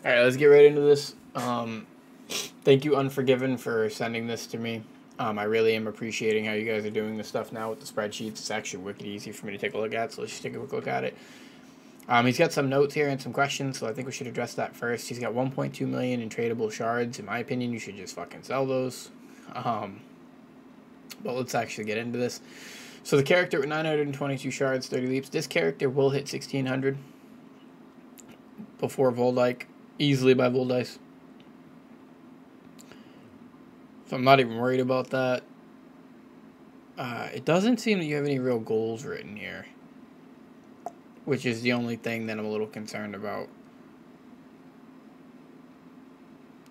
Alright, let's get right into this. Thank you, Unforgiven, for sending this to me. I really am appreciating how you guys are doing this stuff now with the spreadsheets. It's actually wicked easy for me to take a look at, so let's just take a quick look at it. He's got some notes here and some questions, so I think we should address that first. He's got 1.2 million in tradable shards. In my opinion, you should just fucking sell those. But let's actually get into this. So the character with 922 shards, 30 leaps. This character will hit 1600 before Voldike, easily by Voldice. So I'm not even worried about that. It doesn't seem that you have any real goals written here, which is the only thing that I'm a little concerned about.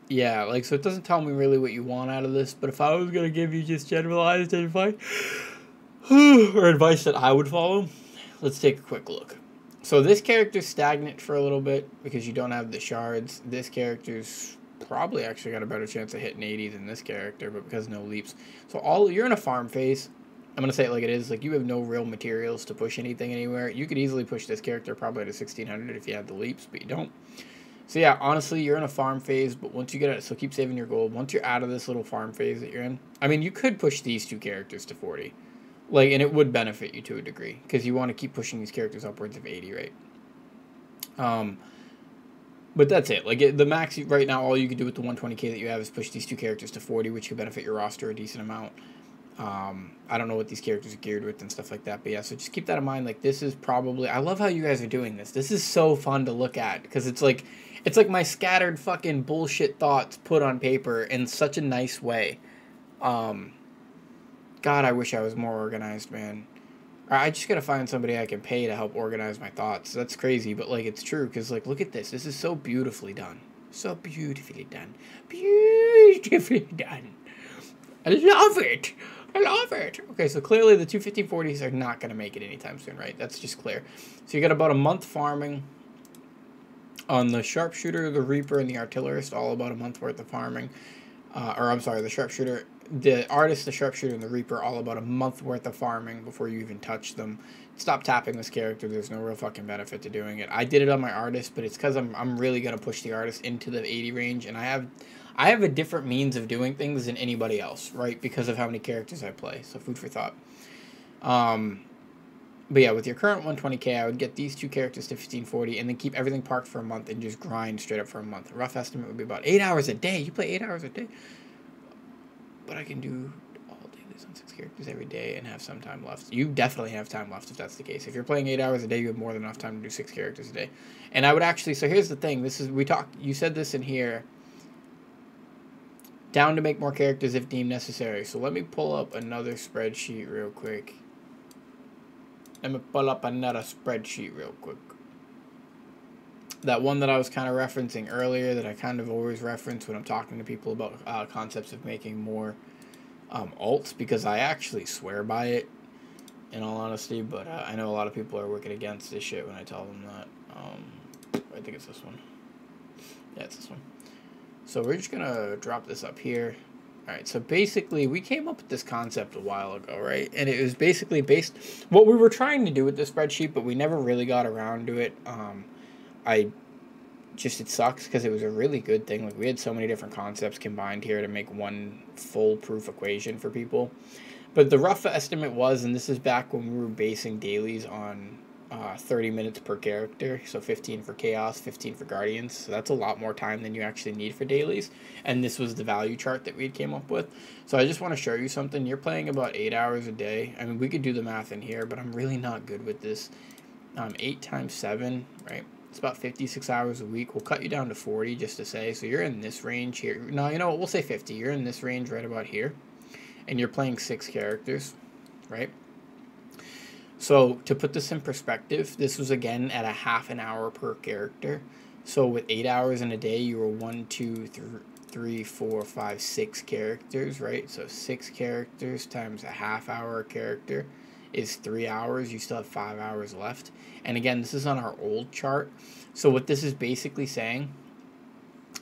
Yeah, like, so it doesn't tell me really what you want out of this, but if I was going to give you just generalized advice, or advice that I would follow, let's take a quick look. So this character's stagnant for a little bit because you don't have the shards. This character's probably actually got a better chance of hitting 80 than this character, but because no leaps. So you're in a farm phase. I'm going to say it like it is. Like, you have no real materials to push anything anywhere. You could easily push this character probably to 1600 if you had the leaps, but you don't. So yeah, honestly, you're in a farm phase, but once you get it, so keep saving your gold. Once you're out of this little farm phase that you're in, I mean, you could push these two characters to 40. Like, and it would benefit you to a degree, because you want to keep pushing these characters upwards of 80, right? But that's it. Like, the max right now, all you can do with the 120k that you have is push these two characters to 40, which could benefit your roster a decent amount. I don't know what these characters are geared with and stuff like that, but yeah, so just keep that in mind. Like, this is probably, I love how you guys are doing this. This is so fun to look at, because it's like my scattered fucking bullshit thoughts put on paper in such a nice way. God, I wish I was more organized, man. I just gotta find somebody I can pay to help organize my thoughts. That's crazy, but, like, it's true, because, like, look at this. This is so beautifully done. So beautifully done. Beautifully done. I love it. I love it. Okay, so clearly the 21540s are not going to make it anytime soon, right? That's just clear. So you got about a month farming on the Sharpshooter, the Reaper, and the Artillerist, all about a month worth of farming. Or, I'm sorry, the Sharpshooter, the Artist, the Sharpshooter, and the Reaper, all about a month worth of farming before you even touch them. Stop tapping this character. There's no real fucking benefit to doing it. I did it on my Artist, but it's because I'm really going to push the Artist into the 80 range, and I have a different means of doing things than anybody else, right? Because of how many characters I play. So food for thought. But yeah, with your current 120k, I would get these two characters to 1540 and then keep everything parked for a month and just grind straight up for a month. A rough estimate would be about 8 hours a day. You play 8 hours a day. But I can do all dailies on 6 characters every day and have some time left. You definitely have time left if that's the case. If you're playing 8 hours a day, you have more than enough time to do 6 characters a day. And I would actually, so here's the thing. You said this in here. Down to make more characters if deemed necessary. So let me pull up another spreadsheet real quick. That one that I was kind of referencing earlier, that I kind of always reference when I'm talking to people about concepts of making more alts, because I actually swear by it, in all honesty, but I know a lot of people are wicked against this shit when I tell them that. I think it's this one. Yeah, it's this one. So we're just going to drop this up here. Alright, so basically we came up with this concept a while ago, right? And it was basically based, what we were trying to do with the spreadsheet, but we never really got around to it. It sucks because it was a really good thing. Like, we had so many different concepts combined here to make one foolproof equation for people. But the rough estimate was, and this is back when we were basing dailies on 30 minutes per character, so 15 for Chaos, 15 for Guardians, so that's a lot more time than you actually need for dailies, and this was the value chart that we came up with. So I just want to show you something. You're playing about 8 hours a day. I mean, we could do the math in here, but I'm really not good with this. 8 times 7, right? It's about 56 hours a week. We'll cut you down to 40 just to say, so you're in this range here. No, you know what, we'll say 50. You're in this range right about here, and you're playing 6 characters, right? So, to put this in perspective, this was, again, at a half an hour per character. So, with 8 hours in a day, you were 1, 2, 3, 4, 5, 6 characters, right? So, 6 characters times a half hour a character is 3 hours. You still have 5 hours left. And, again, this is on our old chart. So, what this is basically saying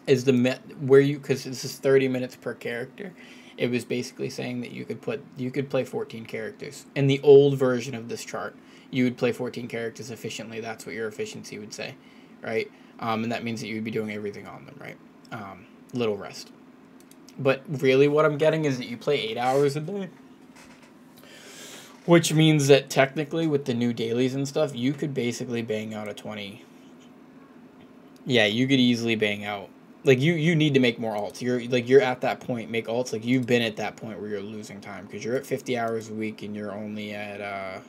is because this is 30 minutes per character. It was basically saying that you could play 14 characters. In the old version of this chart, you would play 14 characters efficiently. That's what your efficiency would say, right? And that means that you would be doing everything on them, right? Little rest. But really what I'm getting is that you play 8 hours a day. Which means that technically with the new dailies and stuff, you could basically bang out a 20. Yeah, you could easily bang out. Like, you need to make more alts. You're at that point, make alts. Like, you've been at that point where you're losing time. Because you're at 50 hours a week and you're only at,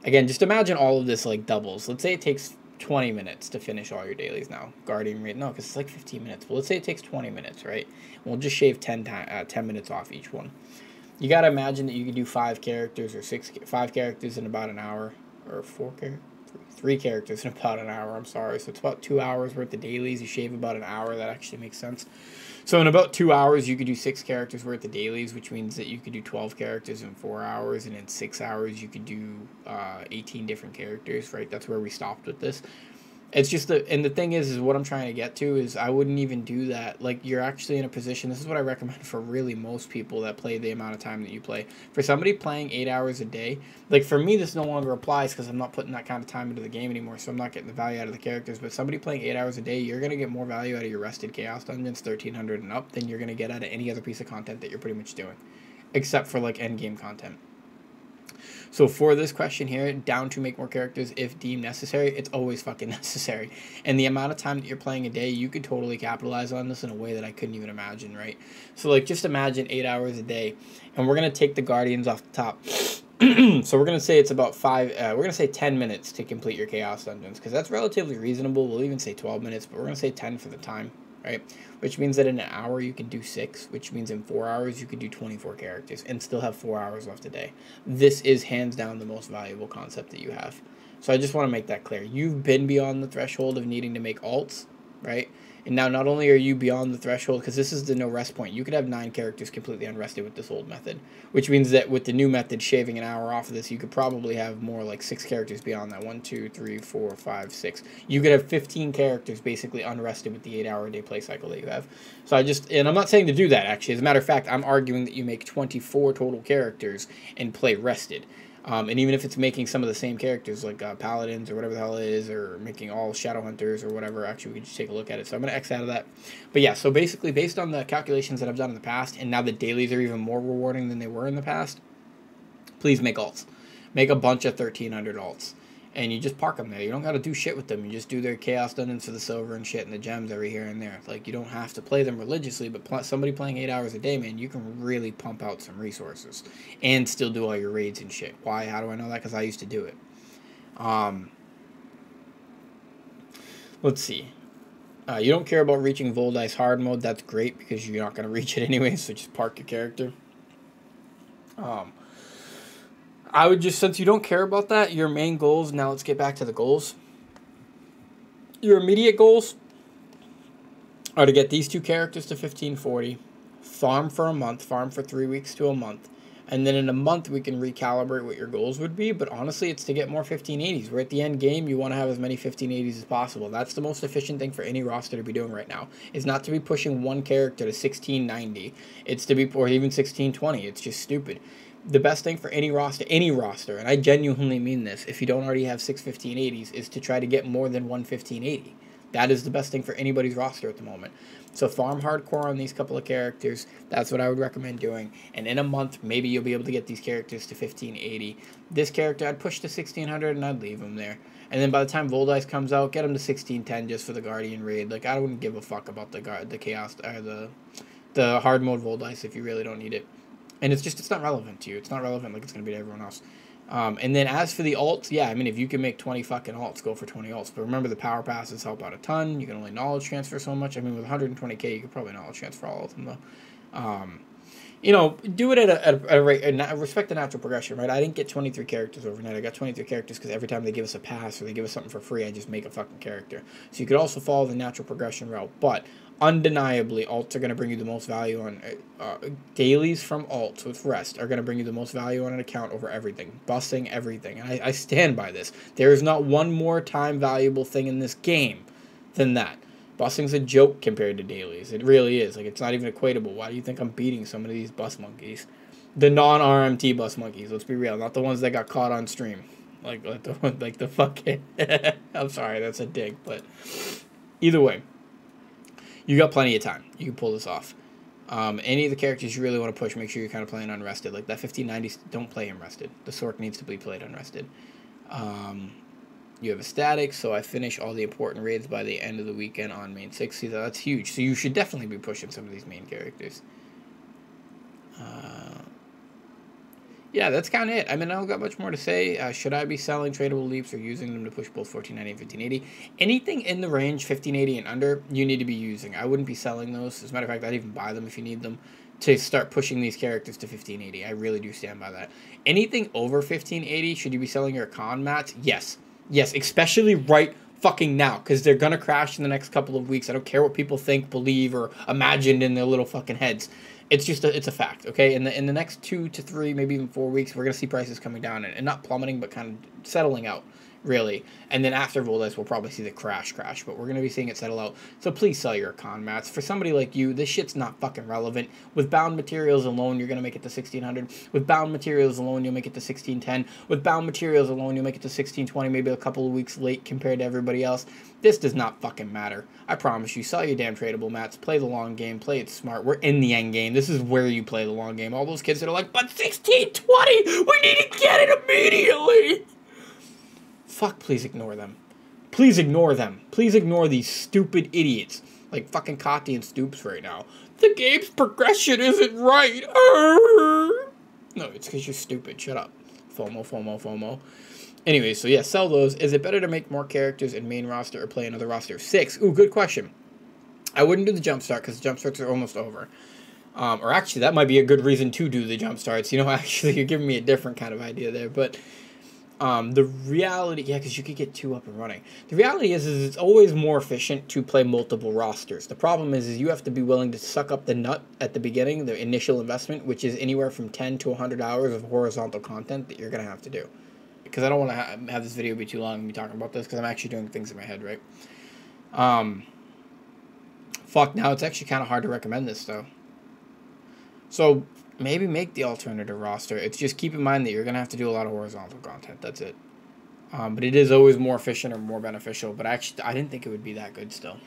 again, just imagine all of this, like, doubles. Let's say it takes 20 minutes to finish all your dailies now. Guardian rate, no, because it's like 15 minutes. But let's say it takes 20 minutes, right? We'll just shave 10 minutes off each one. You got to imagine that you could do 5 characters or 5 characters in about an hour. Or 3 characters in about an hour, I'm sorry. So it's about 2 hours worth of dailies. You shave about an hour. That actually makes sense. So in about 2 hours, you could do 6 characters worth of dailies, which means that you could do 12 characters in 4 hours. And in 6 hours, you could do 18 different characters, right? That's where we stopped with this. It's just and the thing is what I'm trying to get to is I wouldn't even do that. Like, you're actually in a position, this is what I recommend for really most people that play the amount of time that you play. For somebody playing 8 hours a day, like, for me, this no longer applies because I'm not putting that kind of time into the game anymore, so I'm not getting the value out of the characters. But somebody playing 8 hours a day, you're going to get more value out of your rested Chaos Dungeons, 1300 and up, than you're going to get out of any other piece of content that you're pretty much doing. Except for, like, endgame content. So for this question here, down to make more characters if deemed necessary, it's always fucking necessary. And the amount of time that you're playing a day, you could totally capitalize on this in a way that I couldn't even imagine, right? So, like, just imagine 8 hours a day. And we're going to take the Guardians off the top. So we're going to say it's about 10 minutes to complete your Chaos Dungeons. Because that's relatively reasonable. We'll even say 12 minutes, but we're going to say 10 for the time. Right? Which means that in an hour you can do 6, which means in 4 hours you could do 24 characters and still have 4 hours left a day. This is hands down the most valuable concept that you have. So I just want to make that clear. You've been beyond the threshold of needing to make alts, right? And now not only are you beyond the threshold, because this is the no rest point, you could have 9 characters completely unrested with this old method, which means that with the new method, shaving an hour off of this, you could probably have more like 6 characters beyond that. 1, 2, 3, 4, 5, 6. You could have 15 characters basically unrested with the 8-hour-a-day play cycle that you have. So and I'm not saying to do that, actually. As a matter of fact, I'm arguing that you make 24 total characters and play rested. And even if it's making some of the same characters, like Paladins or whatever the hell it is, or making all Shadow Hunters or whatever, actually, we can just take a look at it. So I'm going to X out of that. But yeah, so basically, based on the calculations that I've done in the past, and now the dailies are even more rewarding than they were in the past, please make alts. Make a bunch of 1300 alts. And you just park them there. You don't got to do shit with them. You just do their Chaos Dungeons for the silver and shit and the gems every here and there. Like, you don't have to play them religiously, but somebody playing 8 hours a day, man, you can really pump out some resources and still do all your raids and shit. Why? How do I know that? Because I used to do it. Let's see. You don't care about reaching Voldice hard mode. That's great because you're not going to reach it anyway, so just park your character. I would just, since you don't care about that, your main goals, now let's get back to the goals. Your immediate goals are to get these 2 characters to 1540, farm for a month, farm for 3 weeks to a month, and then in a month we can recalibrate what your goals would be, but honestly it's to get more 1580s. We're at the end game, you want to have as many 1580s as possible. That's the most efficient thing for any roster to be doing right now, is not to be pushing one character to 1690, it's to be, or even 1620, it's just stupid. The best thing for any roster, and I genuinely mean this, if you don't already have 6 1580s, is to try to get more than 1 1580. That is the best thing for anybody's roster at the moment. So farm hardcore on these couple of characters. That's what I would recommend doing. And in a month, maybe you'll be able to get these characters to 1580. This character, I'd push to 1600 and I'd leave him there. And then by the time Voldice comes out, get him to 1610 just for the Guardian raid. Like, I wouldn't give a fuck about the Chaos, or the hard mode Voldice if you really don't need it. And it's not relevant to you. It's not relevant like it's going to be to everyone else. And then as for the alts, yeah, I mean, if you can make 20 fucking alts, go for 20 alts. But remember, the power passes help out a ton. You can only knowledge transfer so much. I mean, with 120k, you could probably knowledge transfer all of them, though. You know, do it at a rate, respect the natural progression, right? I didn't get 23 characters overnight. I got 23 characters because every time they give us a pass or they give us something for free, I just make a fucking character. So you could also follow the natural progression route. But undeniably, alts are going to bring you the most value on dailies from alts with rest are going to bring you the most value on an account over everything, busing everything. And I stand by this. There is not one more time valuable thing in this game than that. Busing's a joke compared to dailies. It really is. Like, it's not even equatable. Why do you think I'm beating so many of these bus monkeys? The non-RMT bus monkeys, let's be real. Not the ones that got caught on stream. Like the fucking... I'm sorry, that's a dig, but... Either way, you got plenty of time. You can pull this off. Any of the characters you really want to push, make sure you're kind of playing unrested. Like that 1590, don't play him rested. The Sork needs to be played unrested. You have a static, so I finish all the important raids by the end of the weekend on main 60. That's huge. So you should definitely be pushing some of these main characters. Yeah, that's kind of it. I mean, I don't got much more to say. Should I be selling tradable leaps or using them to push both 1490 and 1580? Anything in the range 1580 and under, you need to be using. I wouldn't be selling those. As a matter of fact, I'd even buy them if you need them to start pushing these characters to 1580. I really do stand by that. Anything over 1580, should you be selling your con mats? Yes. Yes, especially right fucking now, because they're going to crash in the next couple of weeks. I don't care what people think, believe, or imagine in their little fucking heads. It's just it's a fact, okay? In the next 2 to 3, maybe even 4 weeks, we're going to see prices coming down and not plummeting, but kind of settling out, really. And then after Voldes, we'll probably see the crash, but we're going to be seeing it settle out. So please sell your con mats. For somebody like you, this shit's not fucking relevant. With bound materials alone, you're going to make it to 1600. With bound materials alone, you'll make it to 1610. With bound materials alone, you'll make it to 1620, maybe a couple of weeks late compared to everybody else. This does not fucking matter. I promise you, sell your damn tradable mats, play the long game, play it smart. We're in the end game. This is where you play the long game. All those kids that are like, but 1620, we need to get it immediately. Fuck, please ignore them. Please ignore them. Please ignore these stupid idiots like fucking Kati and Stoops right now. The game's progression isn't right. No, it's because you're stupid. Shut up. FOMO, FOMO, FOMO. Anyway, so yeah, sell those. Is it better to make more characters in main roster or play another roster of 6? Ooh, good question. I wouldn't do the jumpstart because the jumpstarts are almost over. Or actually, that might be a good reason to do the jumpstarts. You know, actually, you're giving me a different kind of idea there. But the reality, yeah, because you could get 2 up and running. The reality is it's always more efficient to play multiple rosters. The problem is you have to be willing to suck up the nut at the beginning, the initial investment, which is anywhere from 10 to 100 hours of horizontal content that you're going to have to do. Because I don't want to have this video be too long and be talking about this, because I'm actually doing things in my head, right? Fuck, now it's actually kind of hard to recommend this, though. So, maybe make the alternative roster. It's just keep in mind that you're going to have to do a lot of horizontal content. That's it. But it is always more efficient or more beneficial. But actually, I didn't think it would be that good still.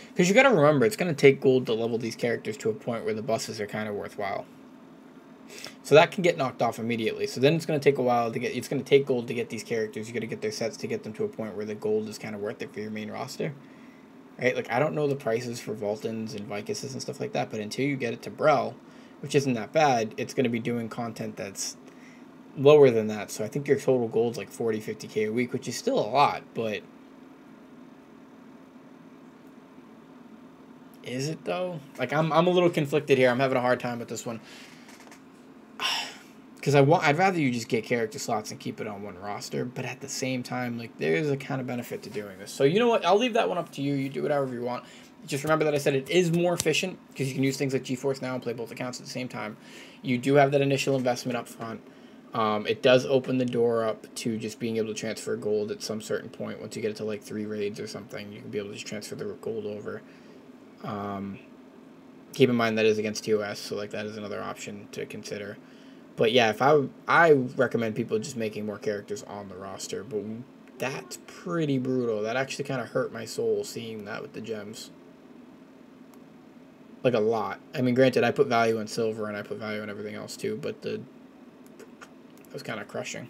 Because you got to remember, it's going to take gold to level these characters to a point where the buses are kind of worthwhile. So that can get knocked off immediately. So then it's going to take a while to get... It's going to take gold to get these characters. You got to get their sets to get them to a point where the gold is kind of worth it for your main roster. Right? Like, I don't know the prices for Vultans and Vicuses and stuff like that. But until you get it to Brel, which isn't that bad, it's going to be doing content that's lower than that. So I think your total gold's like 40, 50k a week, which is still a lot. But is it, though? Like, I'm a little conflicted here. I'm having a hard time with this one. Because I'd rather you just get character slots and keep it on one roster, but at the same time, like, there's a kind of benefit to doing this. So you know what? I'll leave that one up to you. You do it however you want. Just remember that I said it is more efficient because you can use things like GeForce Now and play both accounts at the same time. You do have that initial investment up front. It does open the door up to just being able to transfer gold at some certain point. Once you get it to like 3 raids or something, you can be able to just transfer the gold over. Keep in mind that is against TOS, so like that is another option to consider. But yeah, if I recommend people just making more characters on the roster, but that's pretty brutal. That actually kind of hurt my soul seeing that with the gems. Like a lot. I mean, granted, I put value in silver and I put value in everything else too, but it was kind of crushing.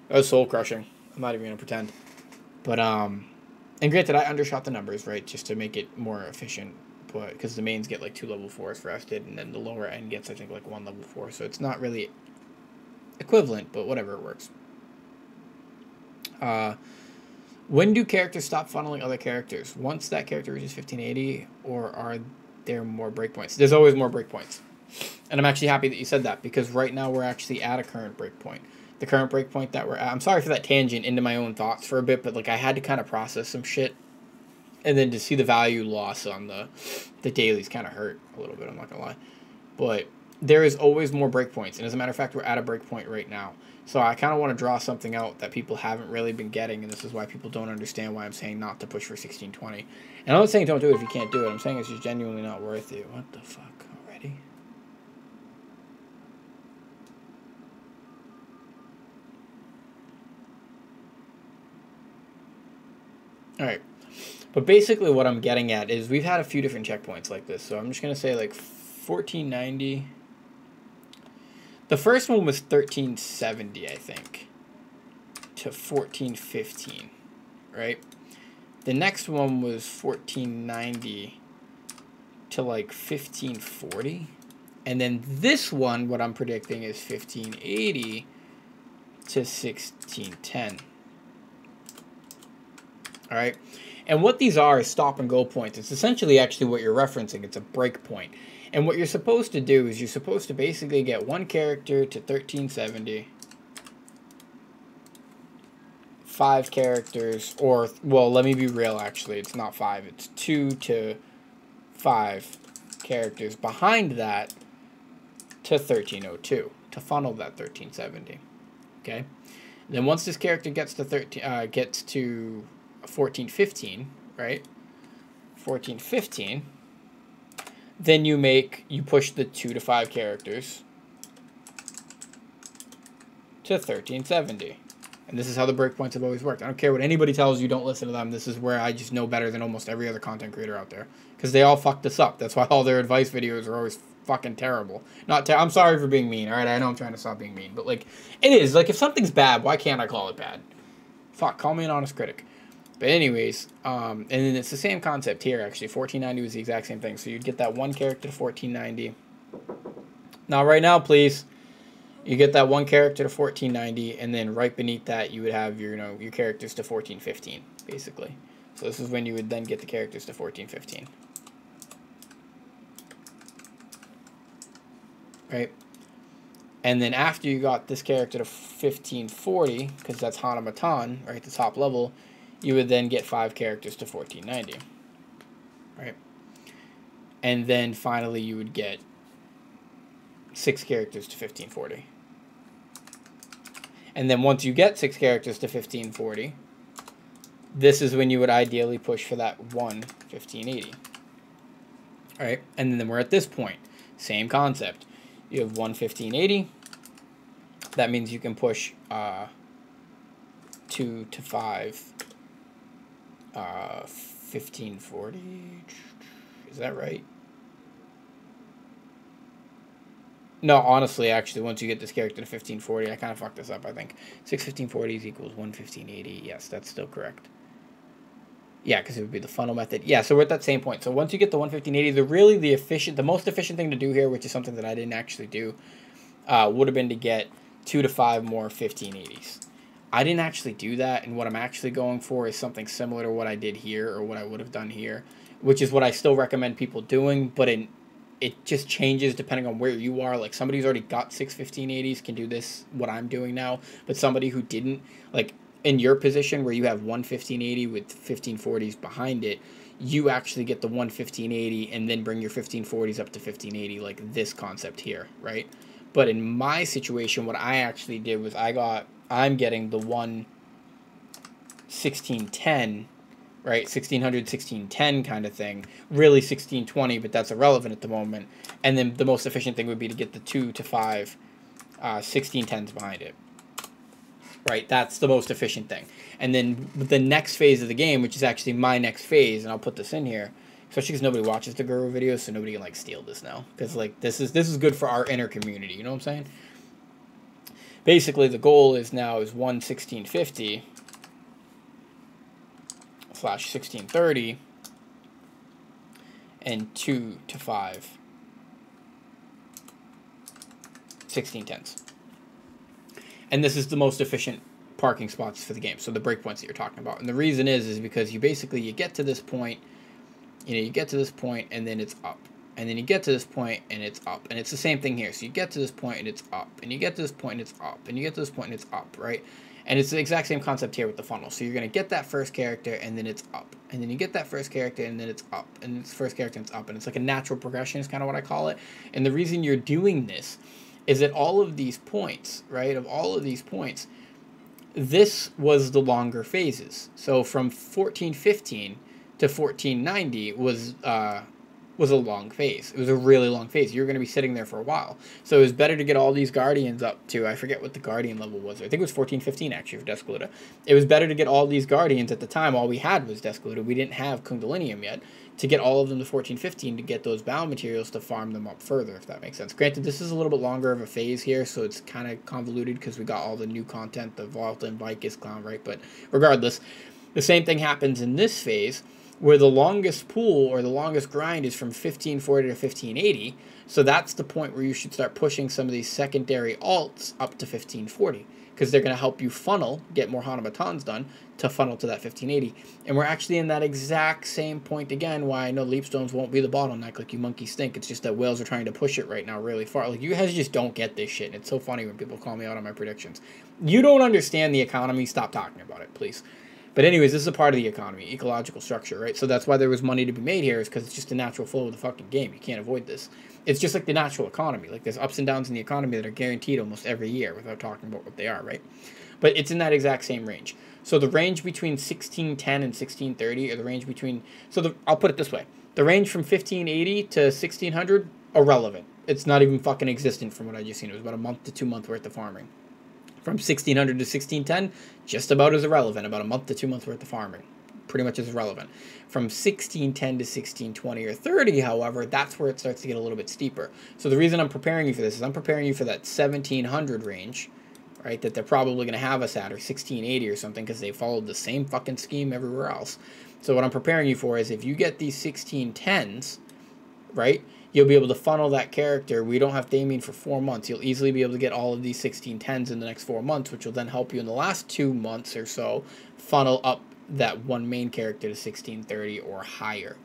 It was soul crushing. I'm not even gonna pretend. But and granted, I undershot the numbers, right, just to make it more efficient. But because the mains get like 2 level 4s rested, and then the lower end gets, I think, like 1 level 4. So it's not really equivalent, but whatever, it works. When do characters stop funneling other characters? Once that character reaches 1580, or are there more breakpoints? There's always more breakpoints. And I'm actually happy that you said that, because right now we're actually at a current breakpoint. The current breakpoint that we're at, I'm sorry for that tangent into my own thoughts for a bit, but like I had to kind of process some shit. And then to see the value loss on the dailies kind of hurt a little bit, I'm not going to lie. But there is always more breakpoints. And as a matter of fact, we're at a breakpoint right now. So I kind of want to draw something out that people haven't really been getting. And this is why people don't understand why I'm saying not to push for 1620. And I'm not saying don't do it if you can't do it. I'm saying it's just genuinely not worth it. What the fuck already? All right. But basically what I'm getting at is we've had a few different checkpoints like this. So I'm just going to say like 1490. The first one was 1370, I think, to 1415, right? The next one was 1490 to like 1540. And then this one, what I'm predicting, is 1580 to 1610. All right? And what these are is stop and go points. It's essentially actually what you're referencing. It's a break point. And what you're supposed to do is you're supposed to basically get one character to 1370, 5 characters, or, well, let me be real, actually. It's not 5. It's 2 to 5 characters behind that to 1302 to funnel that 1370. Okay? Then once this character gets to 1415, right? 1415, then you push the 2 to 5 characters to 1370. And this is how the breakpoints have always worked. I don't care what anybody tells you, don't listen to them. This is where I just know better than almost every other content creator out there. Because they all fucked this up. That's why all their advice videos are always fucking terrible. I'm sorry for being mean, alright? I know I'm trying to stop being mean. But, like, it is. Like, if something's bad, why can't I call it bad? Fuck, call me an honest critic. But anyways, and then it's the same concept here, actually. 1490 was the exact same thing. So you'd get that one character to 1490. Now, right now, please, you get that one character to 1490, and then right beneath that, you would have your, your characters to 1415, basically. So this is when you would then get the characters to 1415. Right? And then after you got this character to 1540, because that's Hanamatan, right, the top level, you would then get 5 characters to 1490. Right? And then finally you would get 6 characters to 1540. And then once you get 6 characters to 1540, this is when you would ideally push for that 1580. Alright? And then we're at this point. Same concept. You have 1580. That means you can push 2 to 5 1540. Is that right? No, honestly, actually, once you get this character to 1540, I kind of fucked this up, I think. 6 1540s equals 1580. Yes, that's still correct. Yeah, because it would be the funnel method. Yeah, so we're at that same point. So once you get the 1580, the most efficient thing to do here, which is something that I didn't actually do, would have been to get 2 to 5 more 1580s. I didn't actually do that, and what I'm actually going for is something similar to what I did here, or what I would have done here, which is what I still recommend people doing, but it just changes depending on where you are. Like, somebody who's already got 6 1580s can do this, what I'm doing now, but somebody who didn't, like, in your position where you have 1580 with 1540s behind it, you actually get the 1580 and then bring your 1540s up to 1580, like this concept here, right? But in my situation, what I actually did was I'm getting the 1610, right? 1600, 1610 kind of thing. Really 1620, but that's irrelevant at the moment. And then the most efficient thing would be to get the 2 to 5 1610s behind it. Right? That's the most efficient thing. And then the next phase of the game, which is actually my next phase, and I'll put this in here, especially because nobody watches the Guru videos, so nobody can, like, steal this now. Because, like, this is good for our inner community, you know what I'm saying? Basically, the goal is 1650 / 1630 and 2 to 5 1610s. And this is the most efficient parking spots for the game, so the breakpoints that you're talking about. And the reason is because you get to this point, you get to this point, and then it's up. And then you get to this point, and it's up. And it's the same thing here. So you get to this point, and it's up. And you get to this point, and it's up. And you get to this point, and it's up, right? And it's the exact same concept here with the funnel. So you're going to get that first character, and then it's up. And then you get that first character, and then it's up. And it's first character, and it's up. And it's like a natural progression is kind of what I call it. And the reason you're doing this is that all of these points, right, this was the longer phases. So from 1415 to 1490 was was a long phase. It was a really long phase. You're going to be sitting there for a while. So it was better to get all these Guardians up to, I forget what the Guardian level was. I think it was 14, 15 actually for Descoluta. It was better to get all these Guardians at the time. All we had was Descoluta. We didn't have Kundalinium yet. To get all of them to 14, 15 to get those bound materials to farm them up further, if that makes sense. Granted, this is a little bit longer of a phase here, so it's kind of convoluted because we got all the new content, the Volta and Vicus Clown, right? But regardless, the same thing happens in this phase, where the longest pool or the longest grind is from 1540 to 1580. So that's the point where you should start pushing some of these secondary alts up to 1540, because they're going to help you funnel, get more Hanabatons done to funnel to that 1580. And we're actually in that exact same point again, why I know Leapstones won't be the bottleneck like you monkeys think. It's just that whales are trying to push it right now really far. Like, you guys just don't get this shit. And it's so funny when people call me out on my predictions. You don't understand the economy. Stop talking about it, please. But anyways, this is a part of the economy, ecological structure, right? So that's why there was money to be made here, is because it's just a natural flow of the fucking game. You can't avoid this. It's just like the natural economy. Like, there's ups and downs in the economy that are guaranteed almost every year without talking about what they are, right? But it's in that exact same range. So the range between 1610 and 1630, or the range between... I'll put it this way. The range from 1580 to 1600, irrelevant. It's not even fucking existent from what I just seen. It was about a month to 2 month worth of farming. From 1600 to 1610, just about as irrelevant. About a month to 2 months worth of farming. Pretty much as irrelevant. From 1610 to 1620 or 30, however, that's where it starts to get a little bit steeper. So the reason I'm preparing you for this is I'm preparing you for that 1700 range, right, that they're probably going to have us at, or 1680 or something, because they followed the same fucking scheme everywhere else. So what I'm preparing you for is if you get these 1610s, right, you'll be able to funnel that character. We don't have Damien for 4 months. You'll easily be able to get all of these 1610s in the next 4 months, which will then help you in the last 2 months or so funnel up that one main character to 1630 or higher,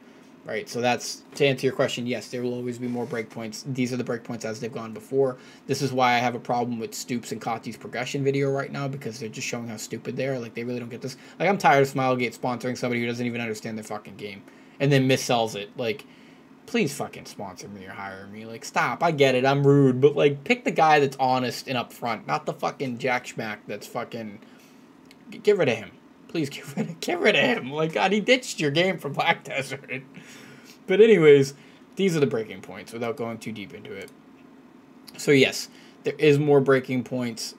right? So that's, to answer your question, yes, there will always be more breakpoints. These are the breakpoints as they've gone before. This is why I have a problem with Stoops and Kati's progression video right now, because they're just showing how stupid they are. Like, they really don't get this. Like, I'm tired of Smilegate sponsoring somebody who doesn't even understand their fucking game and then missells it. Like, please fucking sponsor me or hire me. Like, stop. I get it. I'm rude. But, like, pick the guy that's honest and upfront, not the fucking Jack Schmack that's fucking... Get rid of him. Please get rid of him. Like, God, he ditched your game for Black Desert. But anyways, these are the breaking points without going too deep into it. So, yes, there is more breaking points.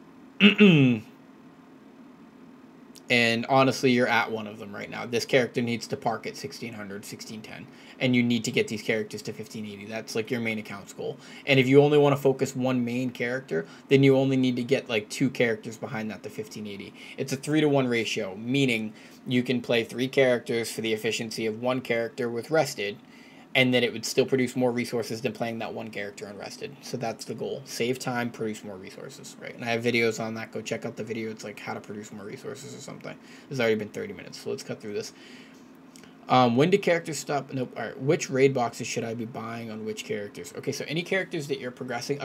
And honestly, you're at one of them right now. This character needs to park at 1600, 1610. And you need to get these characters to 1580. That's like your main account's goal. And if you only want to focus one main character, then you only need to get like 2 characters behind that to 1580. It's a 3-to-1 ratio, meaning you can play 3 characters for the efficiency of 1 character with rested, and then it would still produce more resources than playing that 1 character unrested. So that's the goal. Save time, produce more resources, right? And I have videos on that. Go check out the video. It's like how to produce more resources or something. It's already been 30 minutes, so let's cut through this. When do characters stop? Nope. All right. Which raid boxes should I be buying on which characters? Okay, so any characters that you're progressing,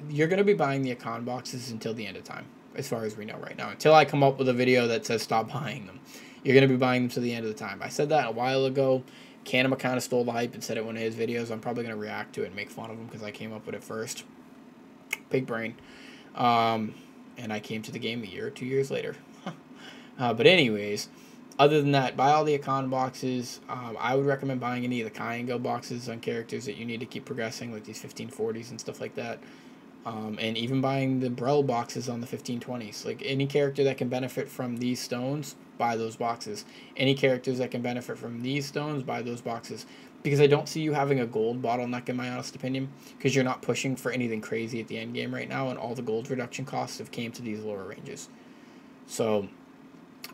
you're going to be buying the Akkan boxes until the end of time, as far as we know right now. Until I come up with a video that says stop buying them. You're going to be buying them to the end of the time. I said that a while ago. Kanema kind of stole the hype and said it in one of his videos. I'm probably going to react to it and make fun of him because I came up with it first. Big brain. And I came to the game a year or 2 years later. But anyways, other than that, buy all the Akkan boxes. I would recommend buying any of the Kyango boxes on characters that you need to keep progressing, like these 1540s and stuff like that. And even buying the Brel boxes on the 1520s. Like, any character that can benefit from these stones, buy those boxes. Any characters that can benefit from these stones, buy those boxes. Because I don't see you having a gold bottleneck, in my honest opinion, because you're not pushing for anything crazy at the end game right now, and all the gold reduction costs have came to these lower ranges. So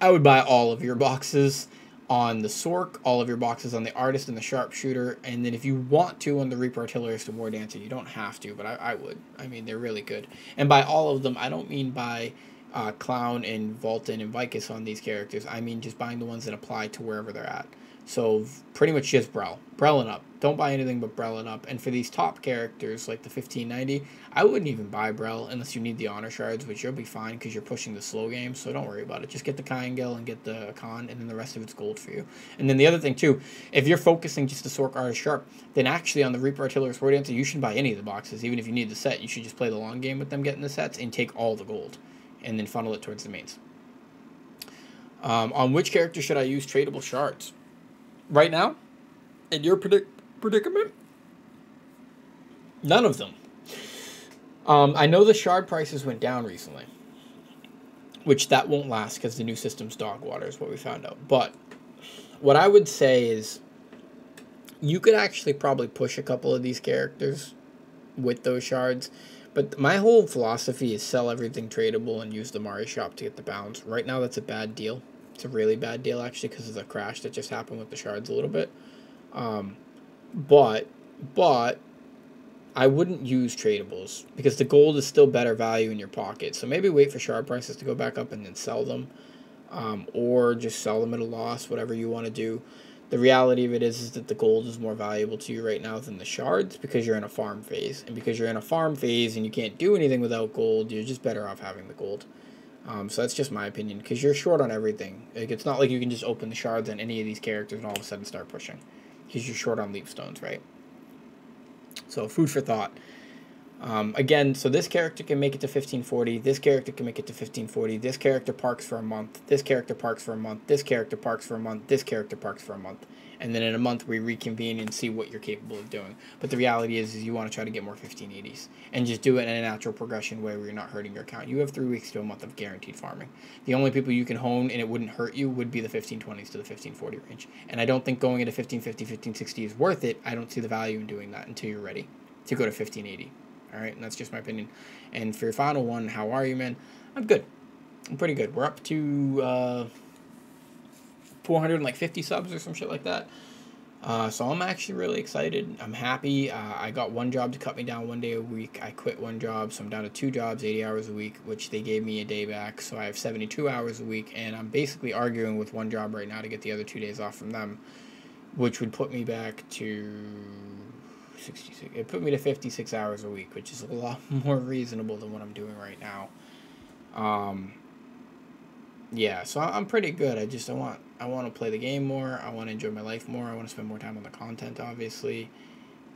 I would buy all of your boxes on the Sork, all of your boxes on the Artist and the Sharpshooter, and then if you want to on the Reaper Artillerist and War Dancer, you don't have to, but I would. I mean, they're really good. And by all of them, I don't mean buy Clown and Vulcan and Vicus on these characters. I mean just buying the ones that apply to wherever they're at. So pretty much just Brel and up. Don't buy anything but Brel and up. And for these top characters like the 1590, I wouldn't even buy Brel unless you need the honor shards, which you'll be fine because you're pushing the slow game. So don't worry about it. Just get the Kyangel and get the Akkan, and then the rest of it's gold for you. And then the other thing too, if you're focusing just the Sork Artist Sharp, then actually on the Reaper Artillerist War Dancer, you should buy any of the boxes. Even if you need the set, you should just play the long game with them getting the sets and take all the gold, and then funnel it towards the mains. On which character should I use tradable shards? Right now, in your predicament? None of them. I know the shard prices went down recently, which that won't last because the new system's dog water is what we found out. But what I would say is you could actually probably push a couple of these characters with those shards. But my whole philosophy is sell everything tradable and use the Mari shop to get the balance. Right now, that's a bad deal. It's a really bad deal, actually, because of the crash that just happened with the shards a little bit. But I wouldn't use tradables because the gold is still better value in your pocket. So maybe wait for shard prices to go back up and then sell them. Or just sell them at a loss, whatever you want to do. The reality of it is that the gold is more valuable to you right now than the shards because you're in a farm phase. And because you're in a farm phase and you can't do anything without gold, you're just better off having the gold. So that's just my opinion because you're short on everything. Like, it's not like you can just open the shards on any of these characters and all of a sudden start pushing. Because you're short on leap stones, right? So food for thought. Again, so this character can make it to 1540. This character can make it to 1540. This character parks for a month. This character parks for a month. This character parks for a month. This character parks for a month. And then in a month, we reconvene and see what you're capable of doing. But the reality is you want to try to get more 1580s. And just do it in a natural progression way where you're not hurting your account. You have 3 weeks to a month of guaranteed farming. The only people you can hone and it wouldn't hurt you would be the 1520s to the 1540 range. And I don't think going into 1550, 1560 is worth it. I don't see the value in doing that until you're ready to go to 1580. All right, and that's just my opinion. And for your final one, how are you, man? I'm good. I'm pretty good. We're up to 450 subs or some shit like that. So I'm actually really excited. I'm happy. I got one job to cut me down 1 day a week. I quit one job, so I'm down to 2 jobs, 80 hours a week, which they gave me a day back. So I have 72 hours a week, and I'm basically arguing with one job right now to get the other 2 days off from them, which would put me back to 66. It put me to 56 hours a week, which is a lot more reasonable than what I'm doing right now. Yeah, so I'm pretty good. I want to play the game more. I want to enjoy my life more. I want to spend more time on the content, obviously.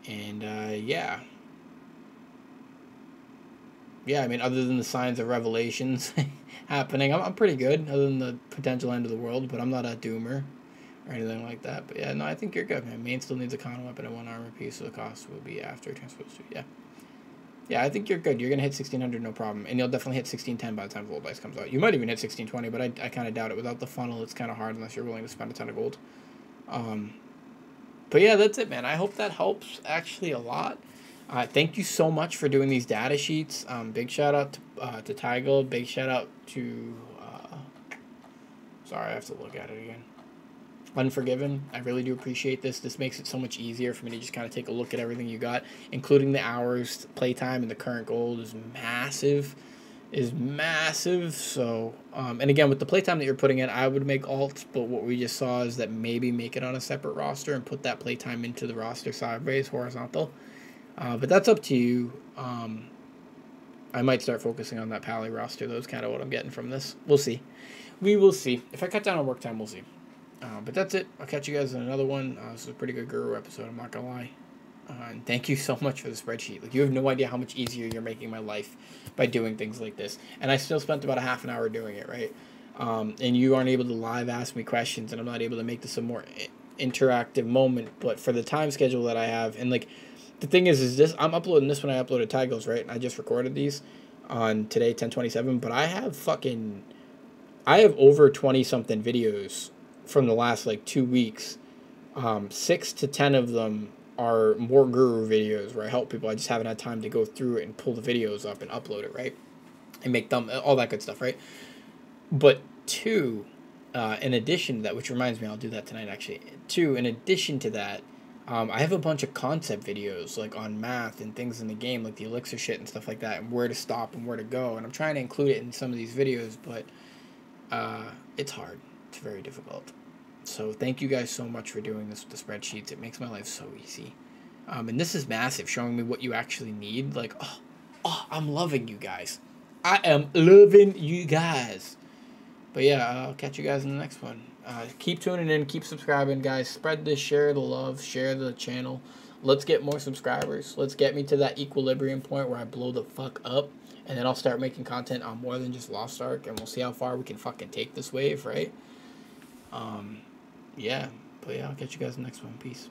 And yeah. Yeah, I mean, other than the signs of revelations happening, I'm pretty good, other than the potential end of the world, but I'm not a doomer or anything like that. But yeah, no, I think you're good, man. Main still needs a common weapon and 1 armor piece, so the cost will be after transposed to, yeah. Yeah, I think you're good. You're going to hit 1600, no problem. And you'll definitely hit 1610 by the time Gold Dice comes out. You might even hit 1620, but I kind of doubt it. Without the funnel, it's kind of hard unless you're willing to spend a ton of gold. But yeah, that's it, man. I hope that helps actually a lot. Thank you so much for doing these data sheets. Big shout out to Tygo. Big shout out to... sorry, I have to look at it again. Unforgiven. I really do appreciate this. This makes it so much easier for me to just kind of take a look at everything you got, including the hours, playtime, and the current gold is massive. So, and again, with the playtime that you're putting in, I would make alts, but what we just saw is that maybe make it on a separate roster and put that playtime into the roster sideways, horizontal. But that's up to you. I might start focusing on that Pally roster. That's kind of what I'm getting from this. We'll see. We will see. If I cut down on work time, we'll see. But that's it. I'll catch you guys in another one. This is a pretty good Guru episode, I'm not going to lie. And thank you so much for the spreadsheet. Like, you have no idea how much easier you're making my life by doing things like this. And I still spent about a half an hour doing it, right? And you aren't able to live ask me questions, and I'm not able to make this a more interactive moment. But for the time schedule that I have, and like, the thing is this, I'm uploading this when I uploaded Tygos, right? And I just recorded these on today, 10/27. But I have over 20-something videos from the last, like, 2 weeks. 6 to 10 of them are more Guru videos where I help people. I just haven't had time to go through it and pull the videos up and upload it, right? And make them, all that good stuff, right? But 2, in addition to that, which reminds me, I'll do that tonight, actually. 2, in addition to that, I have a bunch of concept videos, like, on math and things in the game, like the elixir shit and stuff like that, and where to stop and where to go. And I'm trying to include it in some of these videos, but it's hard. It's very difficult. So thank you guys so much for doing this with the spreadsheets. It makes my life so easy. And this is massive, showing me what you actually need. Like, oh, I'm loving you guys. I am loving you guys. But yeah, I'll catch you guys in the next one. Keep tuning in, keep subscribing, guys. Spread this, share the love, share the channel. Let's get more subscribers. Let's get me to that equilibrium point where I blow the fuck up. And then I'll start making content on more than just Lost Ark. And we'll see how far we can fucking take this wave, right? Yeah. But yeah, I'll catch you guys in the next one. Peace.